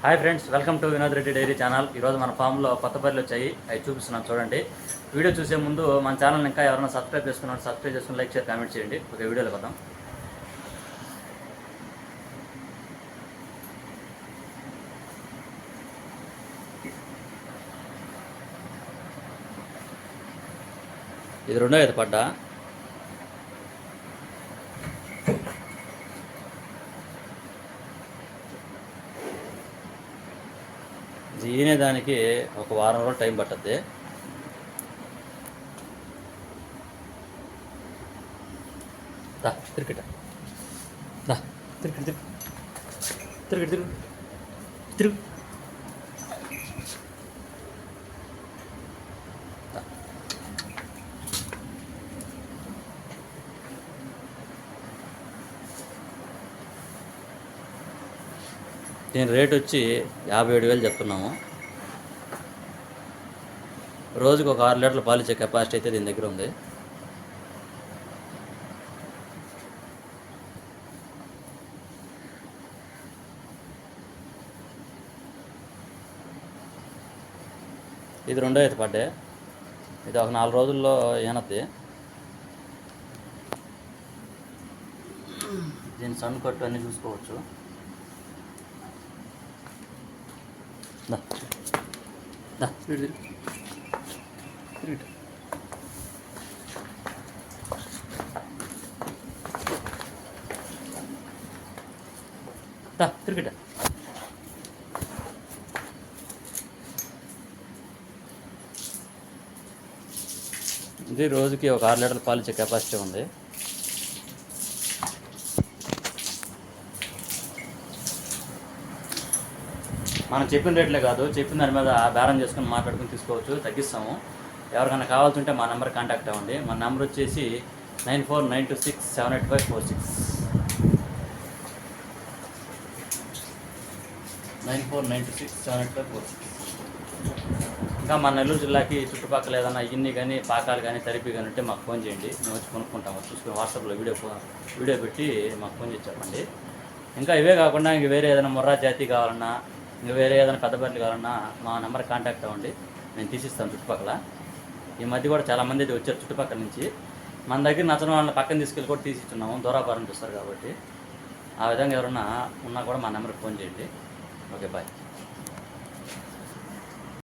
Hi friends, welcome to Vinod Reddy dairy channel. ఈరోజు మన ఫామ్లో కొత్త బర్రెలు వచ్చాయి, అవి చూపిస్తున్నాం చూడండి. వీడియో చూసే ముందు మన ఛానల్ ఇంకా ఎవరైనా సబ్స్క్రైబ్ చేసుకున్నారో సబ్స్క్రైబ్ చేసుకుని లైక్ షేర్ కామెంట్ చేయండి. ఒక వీడియోలో వద్దాం. ఇది రెండో ఈత పడ్డా. ఈనే దానికి ఒక వారం రోజులు టైం పట్టద్ది. తిరిగిట తిరిగి తిరిగి తిరిగి తిరుగు తిరుగు. దీని రేట్ వచ్చి 57,000 చెప్తున్నాము. రోజుకు ఒక 6 లీటర్ల పాలు ఇచ్చే కెపాసిటీ అయితే దీని దగ్గర ఉంది. ఇది రెండో ఈత పడ్డే. ఇది ఒక 4 రోజుల్లో ఈనద్ది. దీని సన్ కట్టు అన్నీ చూసుకోవచ్చు. తిరిగి తిరిగిట. ఇది రోజుకి ఒక 6 లీటర్ల పాలు ఇచ్చే కెపాసిటీ ఉంది. మనం చెప్పిన రేట్లే కాదు, చెప్పిన దాని మీద బేరం చేసుకుని మాట్లాడుకుని తీసుకోవచ్చు, తగ్గిస్తాము. ఎవరికైనా కావాల్సి ఉంటే మా నెంబర్ కాంటాక్ట్ అవ్వండి. మా నెంబర్ వచ్చేసి 9492678546 9492678546. ఇంకా మన నెల్లూరు జిల్లాకి చుట్టుపక్కల ఏదైనా ఇన్ని కానీ పాకాలు కానీ తరిపి కానీ ఉంటే మాకు ఫోన్ చేయండి, మేము వచ్చి కొనుక్కుంటాము. చూసుకుని వాట్సాప్లో వీడియో పెట్టి మాకు ఫోన్ చేసి చెప్పండి. ఇంకా ఇవే కాకుండా ఇంక వేరే ఏదైనా ముర్రా జాతి కావాలన్నా, ఇంకా వేరే ఏదైనా పెద్ద బర్రెలు కావాలన్నా మా నెంబర్ కాంటాక్ట్ అవ్వండి, నేను తీసిస్తాను. చుట్టుపక్కల ఈ మధ్య కూడా చాలామంది అయితే వచ్చారు చుట్టుపక్కల నుంచి. మన దగ్గర నచ్చని వాళ్ళని పక్కన తీసుకెళ్ళి కూడా తీసిస్తున్నాము, దూరాభారం చూస్తారు కాబట్టి. ఆ విధంగా ఎవరన్నా ఉన్నా కూడా మా నెంబర్కి ఫోన్ చేయండి. Okay, bye.